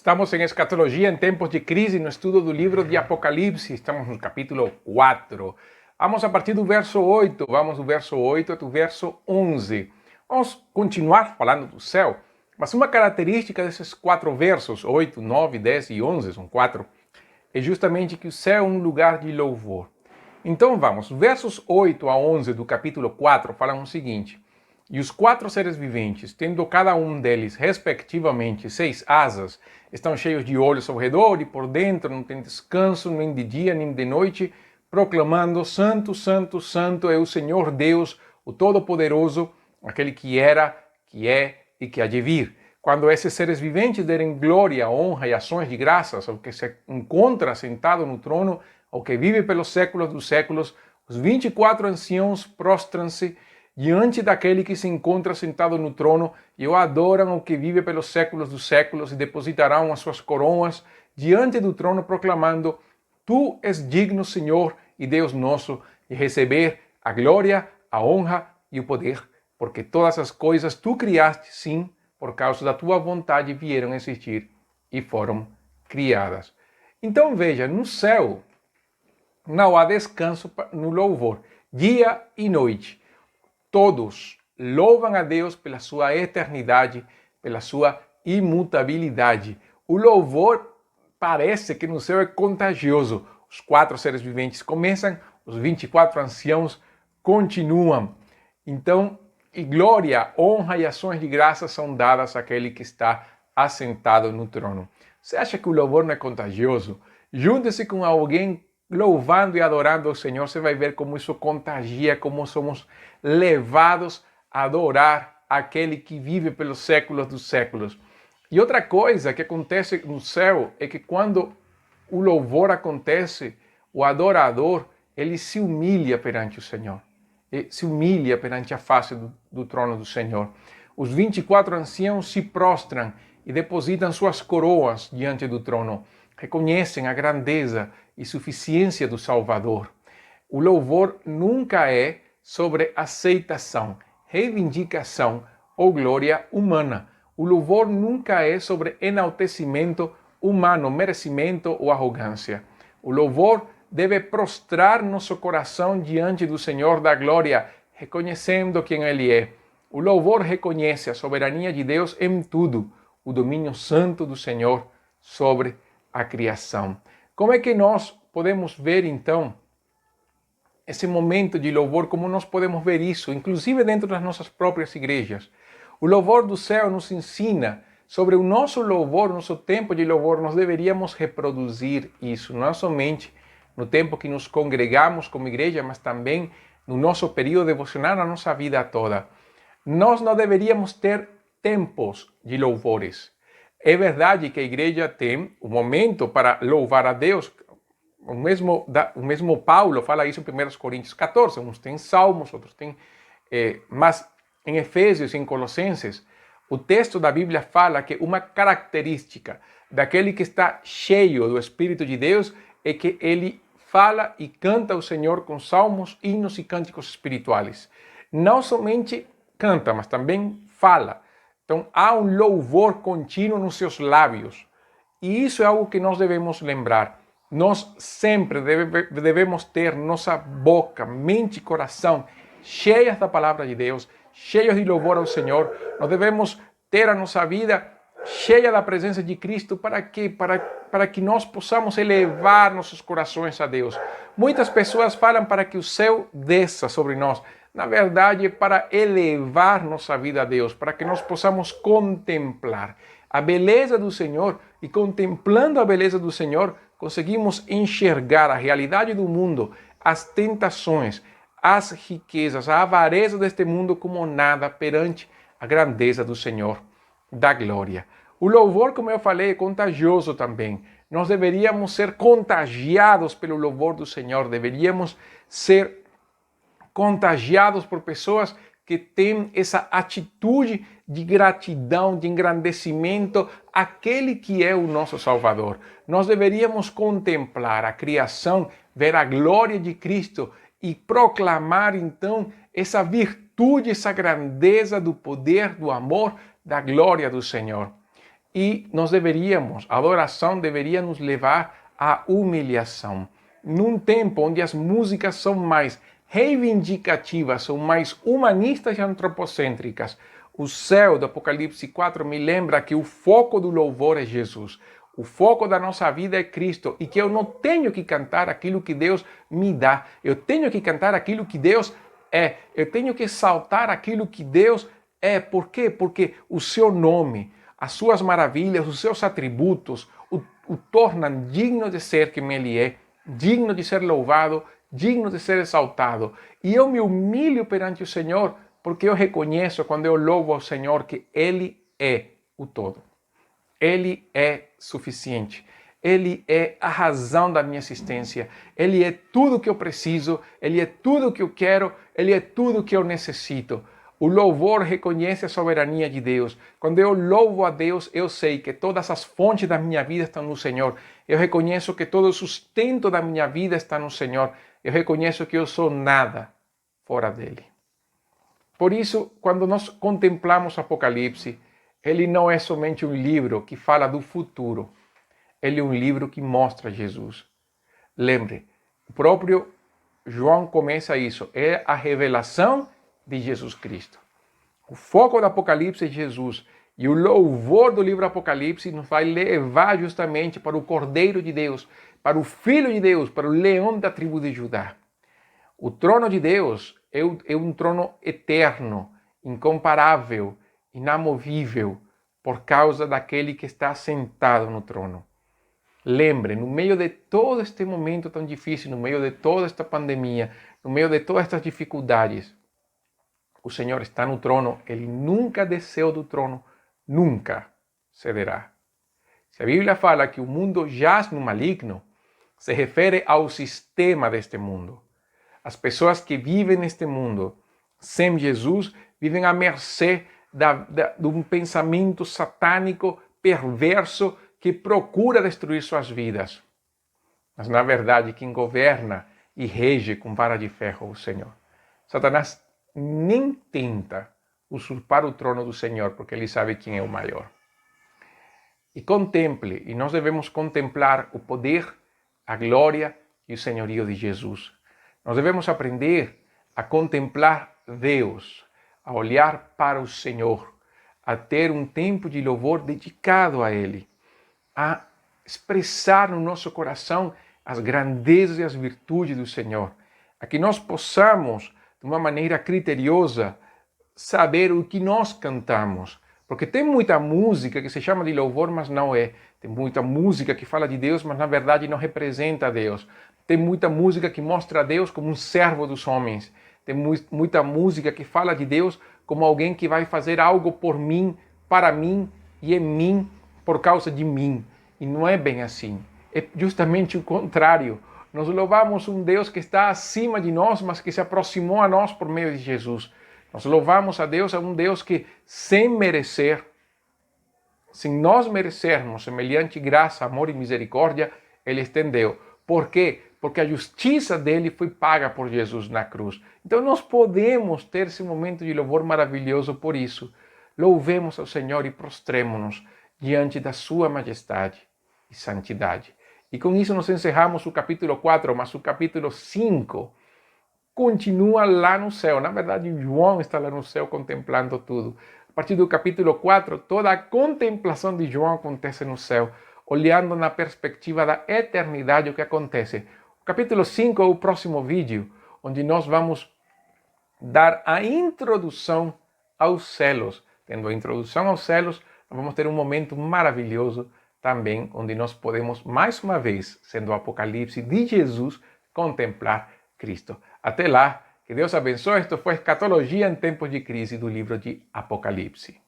Estamos em escatologia em tempos de crise, no estudo do livro de Apocalipse, estamos no capítulo 4. Vamos a partir do verso 8, vamos do verso 8 até o verso 11. Vamos continuar falando do céu, mas uma característica desses 4 versos, 8, 9, 10 e 11, são 4, é justamente que o céu é um lugar de louvor. Então vamos, versos 8 a 11 do capítulo 4 falam o seguinte: E os 4 seres viventes, tendo cada um deles, respectivamente, 6 asas, estão cheios de olhos ao redor e por dentro, não tem descanso, nem de dia, nem de noite, proclamando: Santo, Santo, Santo é o Senhor Deus, o Todo-Poderoso, aquele que era, que é e que há de vir. Quando esses seres viventes derem glória, honra e ações de graças ao que se encontra sentado no trono, ao que vive pelos séculos dos séculos, os 24 anciãos prostram-se diante daquele que se encontra sentado no trono e o adoram ao que vive pelos séculos dos séculos e depositarão as suas coroas diante do trono proclamando: Tu és digno, Senhor e Deus nosso, de receber a glória, a honra e o poder, porque todas as coisas tu criaste, sim, por causa da tua vontade vieram a existir e foram criadas. Então veja, no céu não há descanso no louvor, dia e noite. Todos louvam a Deus pela sua eternidade, pela sua imutabilidade. O louvor parece que no céu é contagioso. Os 4 seres viventes começam, os 24 anciãos continuam. Então, e glória, honra e ações de graça são dadas àquele que está assentado no trono. Você acha que o louvor não é contagioso? Junte-se com alguém louvando e adorando ao Senhor, você vai ver como isso contagia, como somos levados a adorar aquele que vive pelos séculos dos séculos. E outra coisa que acontece no céu é que quando o louvor acontece, o adorador, ele se humilha perante o Senhor. Se humilha perante a face do trono do Senhor. Os 24 anciãos se prostram e depositam suas coroas diante do trono. Reconhecem a grandeza e suficiência do Salvador. O louvor nunca é sobre aceitação, reivindicação ou glória humana. O louvor nunca é sobre enaltecimento humano, merecimento ou arrogância. O louvor deve prostrar nosso coração diante do Senhor da glória, reconhecendo quem Ele é. O louvor reconhece a soberania de Deus em tudo, o domínio santo do Senhor sobre a criação. Como é que nós podemos ver, então, esse momento de louvor, como nós podemos ver isso, inclusive dentro das nossas próprias igrejas? O louvor do céu nos ensina sobre o nosso louvor, nosso tempo de louvor. Nós deveríamos reproduzir isso, não somente no tempo que nos congregamos como igreja, mas também no nosso período devocional, na nossa vida toda. Nós não deveríamos ter tempos de louvores. É verdade que a igreja tem um momento para louvar a Deus. O mesmo Paulo fala isso em 1 Coríntios 14. Uns têm salmos, outros têm... mas em Efésios e em Colossenses, o texto da Bíblia fala que uma característica daquele que está cheio do Espírito de Deus é que ele fala e canta ao Senhor com salmos, hinos e cânticos espirituais. Não somente canta, mas também fala. Então há um louvor contínuo nos seus lábios. E isso é algo que nós devemos lembrar. Nós sempre devemos ter nossa boca, mente e coração cheias da palavra de Deus, cheios de louvor ao Senhor. Nós devemos ter a nossa vida cheia da presença de Cristo. Para quê? Para que nós possamos elevar nossos corações a Deus. Muitas pessoas falam para que o céu desça sobre nós. Na verdade, é para elevar nossa vida a Deus, para que nós possamos contemplar a beleza do Senhor, e contemplando a beleza do Senhor, conseguimos enxergar a realidade do mundo, as tentações, as riquezas, a avareza deste mundo como nada perante a grandeza do Senhor da glória. O louvor, como eu falei, é contagioso também. Nós deveríamos ser contagiados pelo louvor do Senhor, deveríamos ser contagiados por pessoas que têm essa atitude de gratidão, de engrandecimento àquele que é o nosso Salvador. Nós deveríamos contemplar a criação, ver a glória de Cristo e proclamar então essa virtude, essa grandeza do poder, do amor, da glória do Senhor. E a adoração deveria nos levar à humilhação. Num tempo onde as músicas são mais reivindicativas, são mais humanistas e antropocêntricas, o céu do Apocalipse 4 me lembra que o foco do louvor é Jesus. O foco da nossa vida é Cristo e que eu não tenho que cantar aquilo que Deus me dá. Eu tenho que cantar aquilo que Deus é. Eu tenho que exaltar aquilo que Deus é. Por quê? Porque o seu nome, as suas maravilhas, os seus atributos o tornam digno de ser quem Ele é, digno de ser louvado, digno de ser exaltado. E eu me humilho perante o Senhor porque eu reconheço, quando eu louvo ao Senhor, que Ele é o todo. Ele é suficiente. Ele é a razão da minha existência. Ele é tudo o que eu preciso. Ele é tudo o que eu quero. Ele é tudo o que eu necessito. O louvor reconhece a soberania de Deus. Quando eu louvo a Deus, eu sei que todas as fontes da minha vida estão no Senhor. Eu reconheço que todo o sustento da minha vida está no Senhor. Eu reconheço que eu sou nada fora dele. Por isso, quando nós contemplamos o Apocalipse, ele não é somente um livro que fala do futuro. Ele é um livro que mostra Jesus. Lembre, o próprio João começa isso. É a revelação de Jesus Cristo. O foco do Apocalipse é Jesus. E o louvor do livro Apocalipse nos vai levar justamente para o Cordeiro de Deus, para o Filho de Deus, para o leão da tribo de Judá. O trono de Deus é um trono eterno, incomparável, inamovível, por causa daquele que está sentado no trono. Lembre, no meio de todo este momento tão difícil, no meio de toda esta pandemia, no meio de todas estas dificuldades, o Senhor está no trono, Ele nunca desceu do trono, nunca cederá. Se a Bíblia fala que o mundo jaz no maligno, se refere ao sistema deste mundo. As pessoas que vivem neste mundo sem Jesus vivem à mercê de um pensamento satânico perverso que procura destruir suas vidas. Mas, na verdade, quem governa e rege com vara de ferro é o Senhor. Satanás nem tenta usurpar o trono do Senhor, porque ele sabe quem é o maior. E contemple, e nós devemos contemplar o poder, a glória e o senhorio de Jesus. Nós devemos aprender a contemplar Deus, a olhar para o Senhor, a ter um tempo de louvor dedicado a Ele, a expressar no nosso coração as grandezas e as virtudes do Senhor, a que nós possamos, de uma maneira criteriosa, saber o que nós cantamos. Porque tem muita música que se chama de louvor, mas não é. Tem muita música que fala de Deus, mas na verdade não representa Deus. Tem muita música que mostra a Deus como um servo dos homens. Tem muita música que fala de Deus como alguém que vai fazer algo por mim, para mim e em mim, por causa de mim. E não é bem assim. É justamente o contrário. Nós louvamos um Deus que está acima de nós, mas que se aproximou a nós por meio de Jesus. Nós louvamos a Deus, um Deus que, sem merecer, sem nós merecermos, semelhante graça, amor e misericórdia, Ele estendeu. Por quê? Porque a justiça dele foi paga por Jesus na cruz. Então nós podemos ter esse momento de louvor maravilhoso por isso. Louvemos ao Senhor e prostremo-nos diante da sua majestade e santidade. E com isso nós encerramos o capítulo 4, mas o capítulo 5 continua lá no céu. Na verdade, João está lá no céu contemplando tudo. A partir do capítulo 4, toda a contemplação de João acontece no céu, olhando na perspectiva da eternidade o que acontece. O capítulo 5 é o próximo vídeo, onde nós vamos dar a introdução aos céus. Tendo a introdução aos céus, nós vamos ter um momento maravilhoso também, onde nós podemos, mais uma vez, sendo o Apocalipse de Jesus, contemplar Cristo. Até lá, que Deus abençoe. Esto foi Escatologia em Tempos de Crise, do livro de Apocalipse.